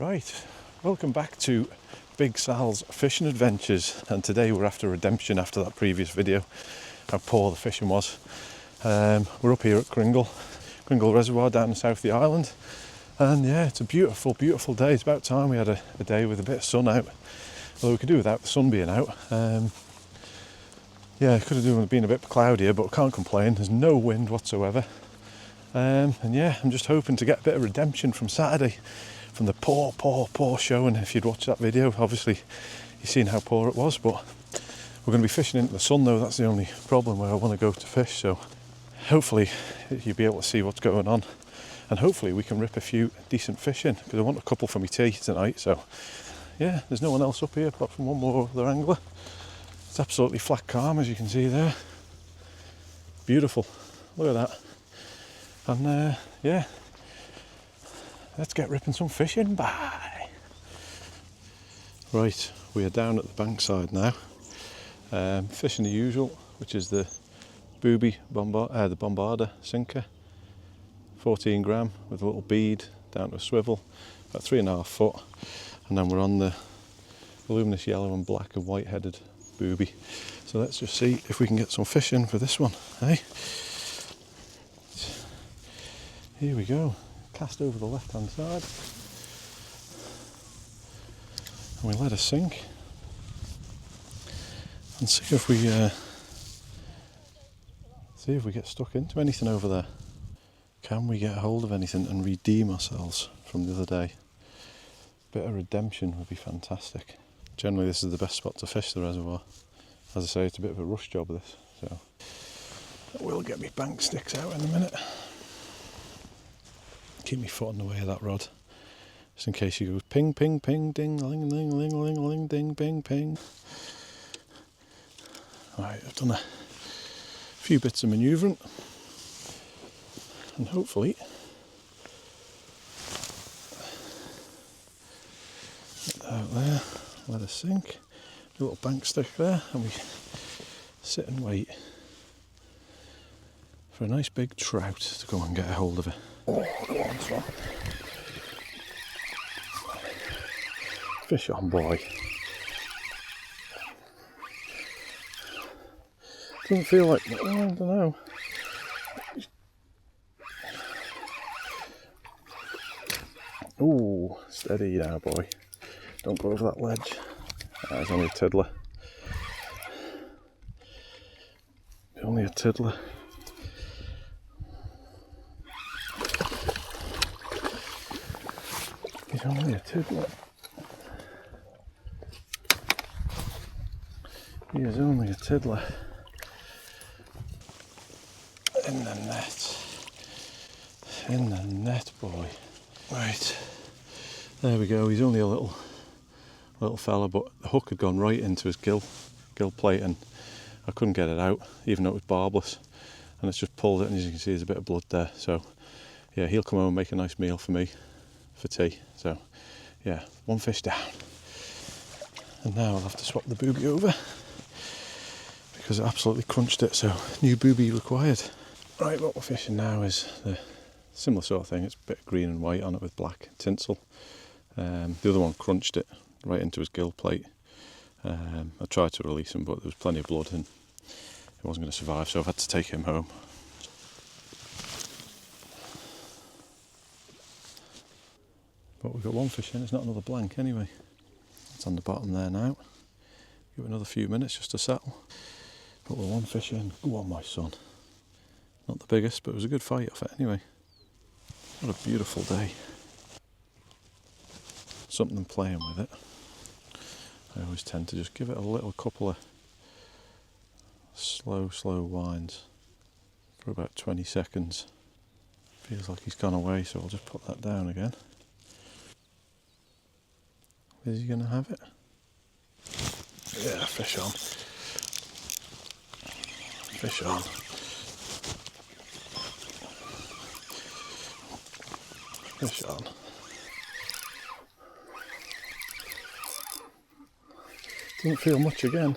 Right, welcome back to Big Sal's fishing adventures, and today we're after redemption after that previous video, how poor the fishing was. We're up here at Cringle Reservoir down the south of the island, and yeah, it's a beautiful, beautiful day. It's about time we had a day with a bit of sun out, although we could do without the sun being out. Yeah, it could have been a bit cloudier, but can't complain. There's no wind whatsoever. And yeah, I'm just hoping to get a bit of redemption from Saturday, from the poor show. And if you'd watched that video, obviously you've seen how poor it was, but we're going to be fishing into the sun though. That's the only problem where I want to go to fish, so hopefully you'll be able to see what's going on, and hopefully we can rip a few decent fish in, because I want a couple for my tea tonight. So yeah, there's no one else up here apart from one more other angler. It's absolutely flat calm, as you can see there. Beautiful, look at that. And yeah, let's get ripping some fish in. Bye. Right, we are down at the bankside now, fishing the usual, which is the booby the bombarder sinker, 14 gram with a little bead down to a swivel, about 3.5 foot, and then we're on the luminous yellow and black and white headed booby. So let's just see if we can get some fish in for this one, eh? Here we go, cast over the left hand side, and we let her sink and see if we get stuck into anything over there. Can we get hold of anything and redeem ourselves from the other day? Bit of redemption would be fantastic. Generally this is the best spot to fish the reservoir. As I say, it's a bit of a rush job this, so I will get my bank sticks out in a minute. Keep my foot on the way of that rod, just in case she goes ping, ping, ping, ding, ling, ling, ling, ling, ling, ding, ping, ping. Right, I've done a few bits of manoeuvring, and hopefully get that out there, let her sink, a little bank stick there, and we sit and wait for a nice big trout to go and get a hold of it. Oh, go on, son. Fish on, boy. Doesn't feel like, I don't know. Ooh, steady now, boy. Don't go over that ledge. It's only a tiddler. Only a tiddler. He's only a tiddler. He is only a tiddler. In the net. In the net, boy. Right. There we go. He's only a little fella, but the hook had gone right into his gill plate, and I couldn't get it out, even though it was barbless. And it's just pulled it, and as you can see, there's a bit of blood there. So yeah, he'll come home and make a nice meal for me for tea. So yeah, one fish down, and now I'll have to swap the booby over because it absolutely crunched it, so new booby required. Right, what we're fishing now is the similar sort of thing. It's a bit of green and white on it with black tinsel. The other one crunched it right into his gill plate. I tried to release him, but there was plenty of blood and he wasn't going to survive, so I've had to take him home. But we've got one fish in, it's not another blank anyway. It's on the bottom there now. Give it another few minutes just to settle. But we're one fish in. Go on, my son. Not the biggest, but it was a good fight off it anyway. What a beautiful day. Something playing with it. I always tend to just give it a little couple of slow winds for about 20 seconds. Feels like he's gone away, so I'll just put that down again. Is he going to have it? Yeah, fish on. Fish on. Fish on. Doesn't feel much again.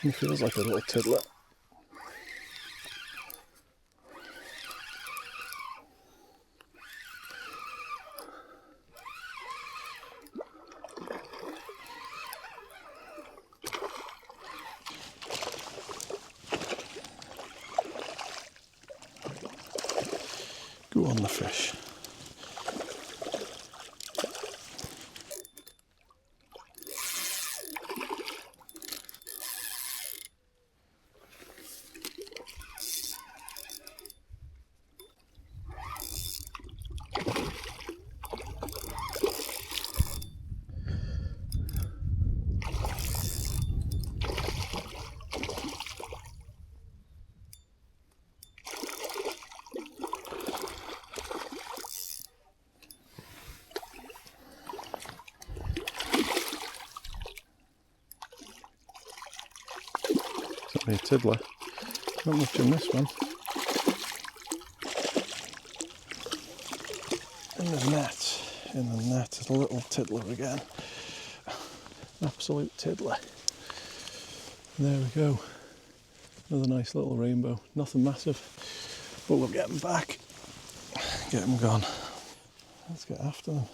He feels like a little tiddler. fish. It's only a tiddler. Not much in this one. In the net, is a little tiddler again. An absolute tiddler. And there we go. Another nice little rainbow. Nothing massive, but we'll get them back. Get them gone. Let's get after them.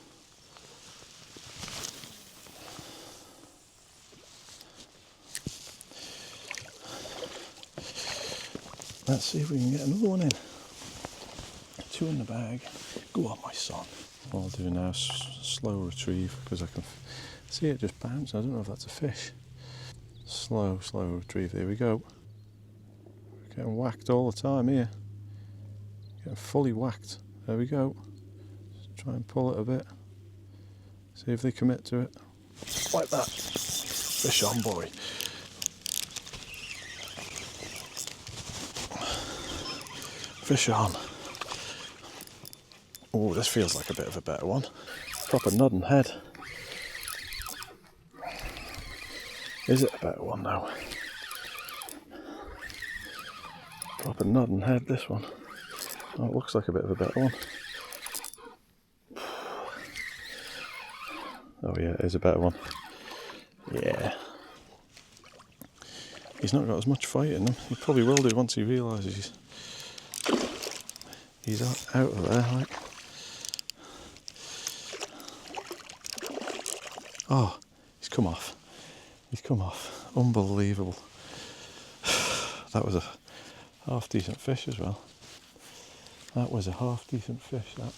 Let's see if we can get another one in. 2 in the bag. Go on, my son. What I'll do now is slow retrieve, because I can see it just bounce. I don't know if that's a fish. Slow retrieve. There we go. We're getting whacked all the time here. Getting fully whacked. There we go. Just try and pull it a bit. See if they commit to it. Like that. Fish on, boy. Fish on. Oh, this feels like a bit of a better one. Proper nodding head. Is it a better one now? Proper nodding head, this one. Oh, it looks like a bit of a better one. Oh yeah, it is a better one. Yeah. He's not got as much fight in him. He probably will do once he realises he's out of there, like. Oh, he's come off. He's come off. Unbelievable. That was a half decent fish as well. That was a half decent fish, that.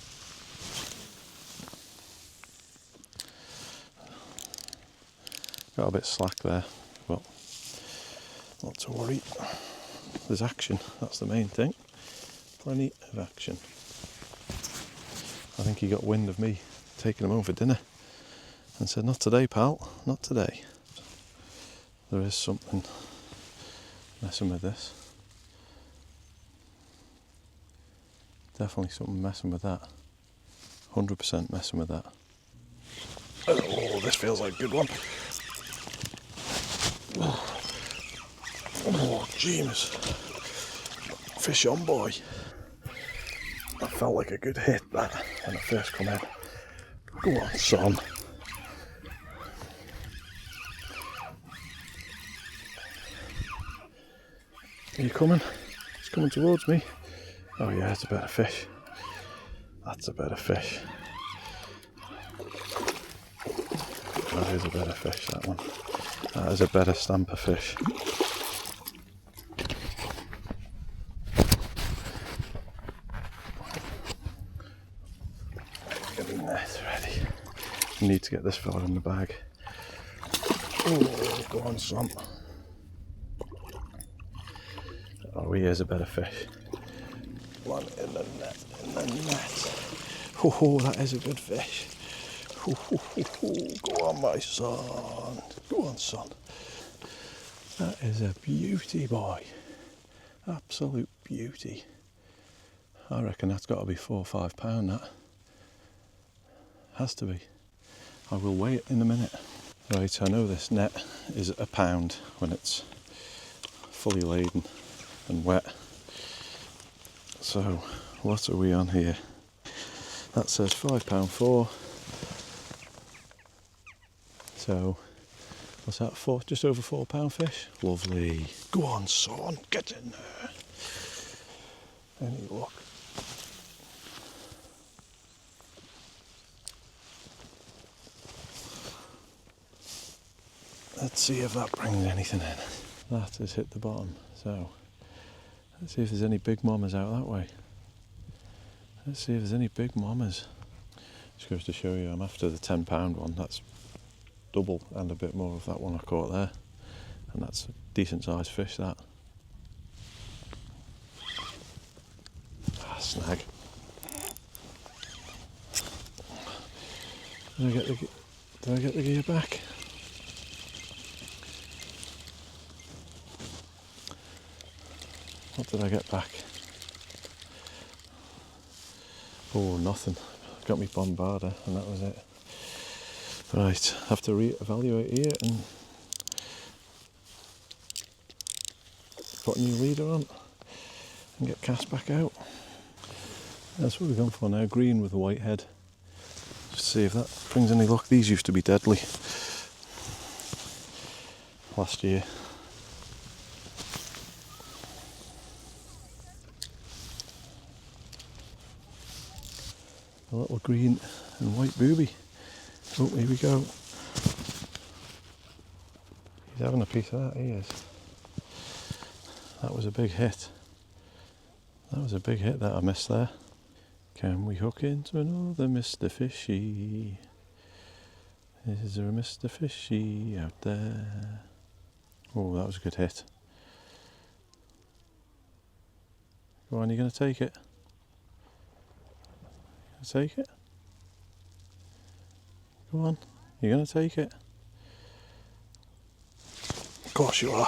Got a bit slack there, but not to worry. There's action, that's the main thing. Plenty of action. I think he got wind of me taking him home for dinner and said, "Not today, pal, not today." There is something messing with this. Definitely something messing with that. 100% messing with that. Oh, this feels like a good one. Oh, James. Fish on, boy. That felt like a good hit, that, when it first come in. Go on, son. Are you coming? It's coming towards me. Oh yeah, it's a better fish. That's a better fish. That is a better fish, that one. That is a better stamper fish. Get the net ready. Need to get this fella in the bag. Oh, go on, son. Oh, he is a better fish. One in the net, in the net. Oh, that is a good fish. Go on, my son. Go on, son. That is a beauty, boy. Absolute beauty. I reckon that's got to be £4 or £5, that. Has to be. I will weigh it in a minute. Right, I know this net is £1 when it's fully laden and wet. So, what are we on here? That says £5.4. So, what's that for? Just over £4 fish? Lovely. Go on, son, get in there. Any luck? Let's see if that brings anything in. That has hit the bottom, so let's see if there's any big mamas out that way. Let's see if there's any big mamas. Just goes to show you I'm after the £10 one. That's double and a bit more of that one I caught there. And that's a decent sized fish, that. Ah, snag. Did I get the gear back? What did I get back? Oh, nothing. Got me bombarder and that was it. Right, have to re-evaluate here and put a new leader on and get cast back out. That's what we've gone for now, green with a white head. Just see if that brings any luck. These used to be deadly last year. A little green and white booby. Oh, here we go. He's having a piece of that, he is. That was a big hit. That was a big hit that I missed there. Can we hook into another Mr. Fishy? Is there a Mr. Fishy out there? Oh, that was a good hit. Go on, you going to take it? Take it? Go on, you're going to take it? Of course you are.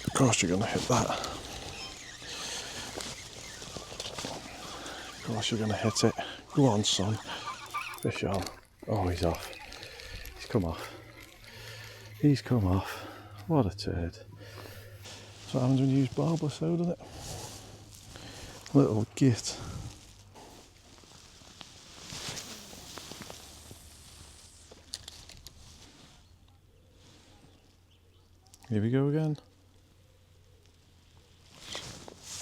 Of course you're going to hit that. Of course you're going to hit it. Go on, son. Fish on. Oh, he's off. He's come off. He's come off. What a turd. That's what happens when you use barbless, so doesn't it? Little git. Here we go again.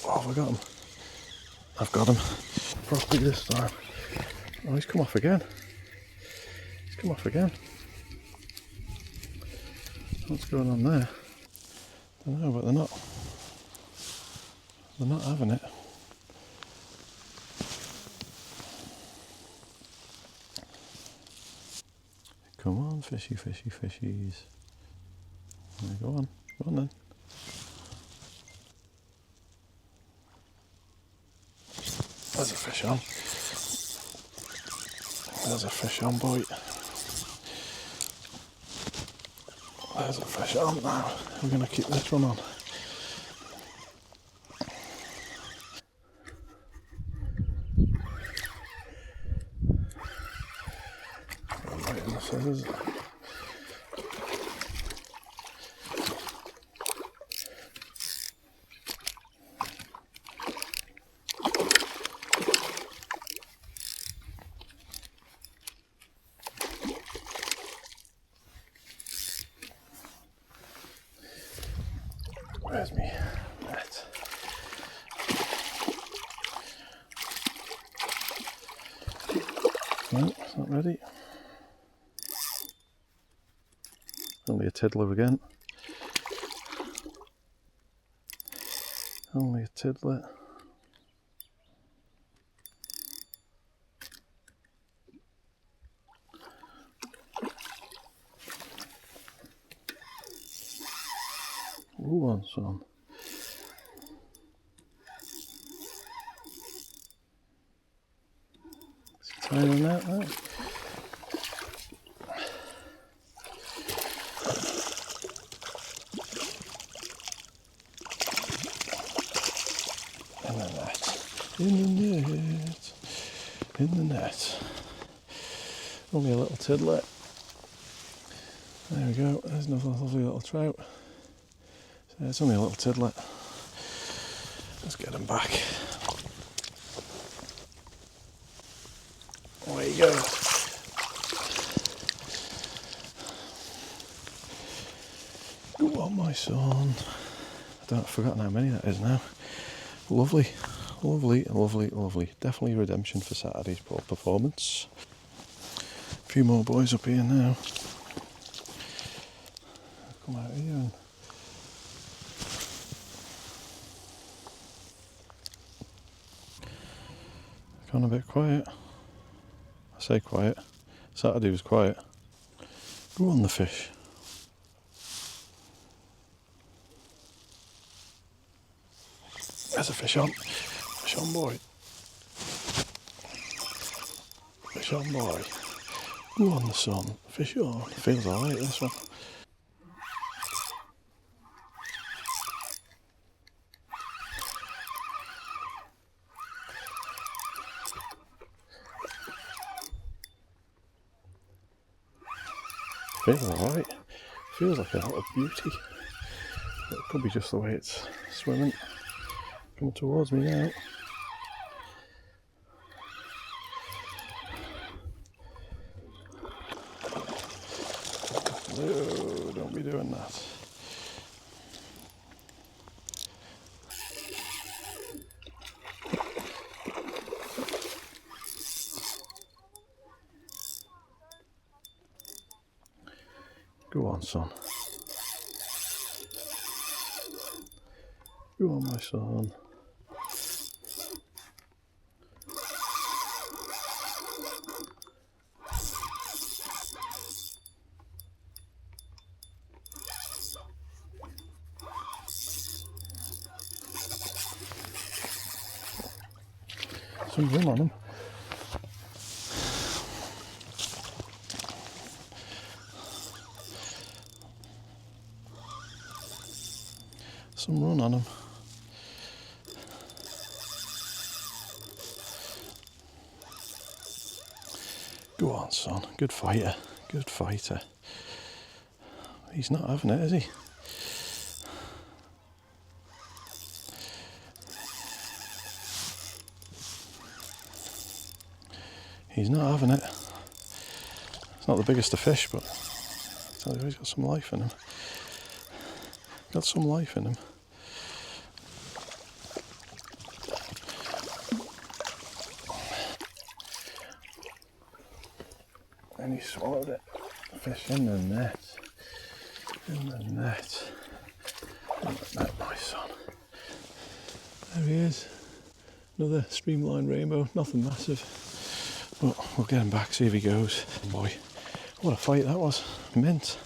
Oh, have I got him? I've got him. Properly this time. Oh, he's come off again. He's come off again. What's going on there? I don't know, but they're not having it. Come on, fishy, fishy, fishies. Go on then. There's a fish on. There's a fish on, boy. There's a fish on now. We're going to keep this one on. Right in the scissors. Where's me net? No, it's not ready. Only a tiddler again. Only a tiddler. Ooh, on son. Is he tying out now? In the net. In the net. Only a little tiddler. There we go. There's another lovely little trout. So it's only a little tiddler. Let's get him back. There you go. Go on, my son. I've forgotten how many that is now. Lovely. Lovely, lovely, lovely. Definitely redemption for Saturday's poor performance. A few more boys up here now. Come out here and Gone a bit quiet. I say quiet. Saturday was quiet. Go on the fish. There's a fish on. Fish on, boy. Fish on, boy. Go on the sun. Fish on. Feels alright, this one. Feels alright. Feels like a little beauty. It could be just the way it's swimming. Coming towards me now. No, don't be doing that. Go on, son. Go on, my son. Some room on him. Some run on him. Go on, son. Good fighter. Good fighter. He's not having it, is he? He's not having it. It's not the biggest of fish, but I tell you, he's got some life in him. Got some life in him. And he swallowed it. Fish in the net. In the net. In the net, my son. There he is. Another streamline rainbow. Nothing massive. But we'll get him back, see if he goes. Boy, what a fight that was. Mint.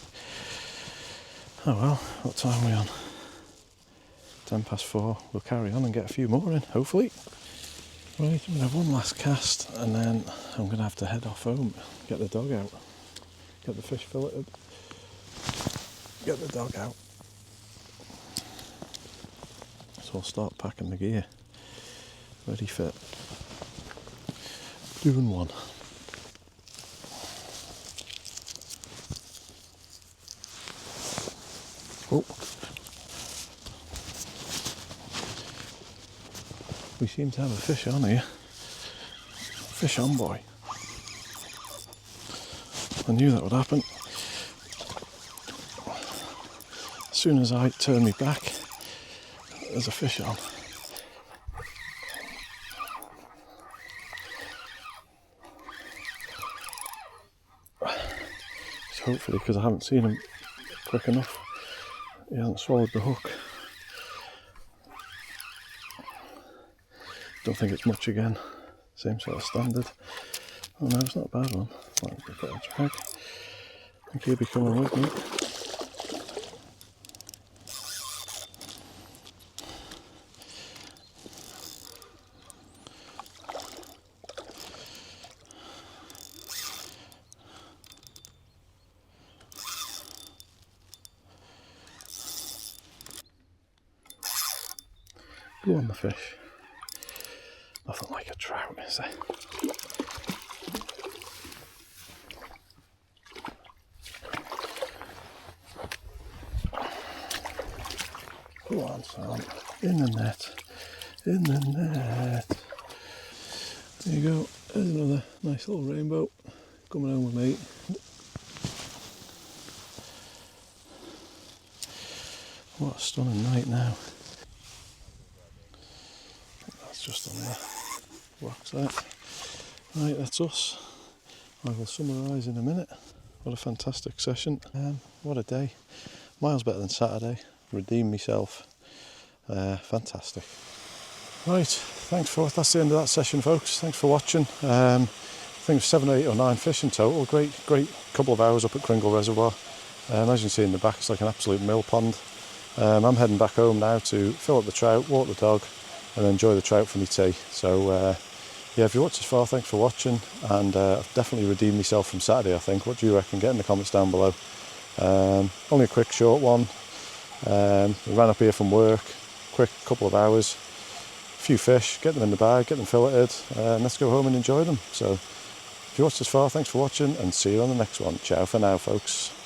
Oh well, what time are we on? 4:10. We'll carry on and get a few more in, hopefully. Right, I'm going to have one last cast and then I'm going to have to head off home, get the dog out, get the fish filleted, get the dog out. So I'll start packing the gear, ready for doing one. Oh, we seem to have a fish on here. Fish on, boy. I knew that would happen. As soon as I turn me back, there's a fish on. So hopefully, because I haven't seen him quick enough, he hasn't swallowed the hook. Don't think it's much again. Same sort of standard. Oh no, it's not a bad one. Might be a bit of drag. I think he'll be coming with me. Go on the fish. Nothing like a trout, is there? Go on, son. In the net. In the net. There you go. There's another nice little rainbow coming home with me. What a stunning night now. That's just on there. Wax that. Right, that's us. I will summarise in a minute. What a fantastic session. What a day. Miles better than Saturday. Redeemed myself. Fantastic. Right, that's the end of that session, folks. Thanks for watching. I think 7, 8 or 9 fish in total. Great couple of hours up at Cringle Reservoir. As you can see in the back, it's like an absolute mill pond. I'm heading back home now to fill up the trout, walk the dog, and enjoy the trout for my tea. So yeah, if you watched this far, thanks for watching, and I've definitely redeemed myself from Saturday, I think. What do you reckon? Get in the comments down below. Only a quick short one. We ran up here from work, quick couple of hours, a few fish, get them in the bag, get them filleted, and let's go home and enjoy them. So if you watched this far, thanks for watching, and see you on the next one. Ciao for now, folks.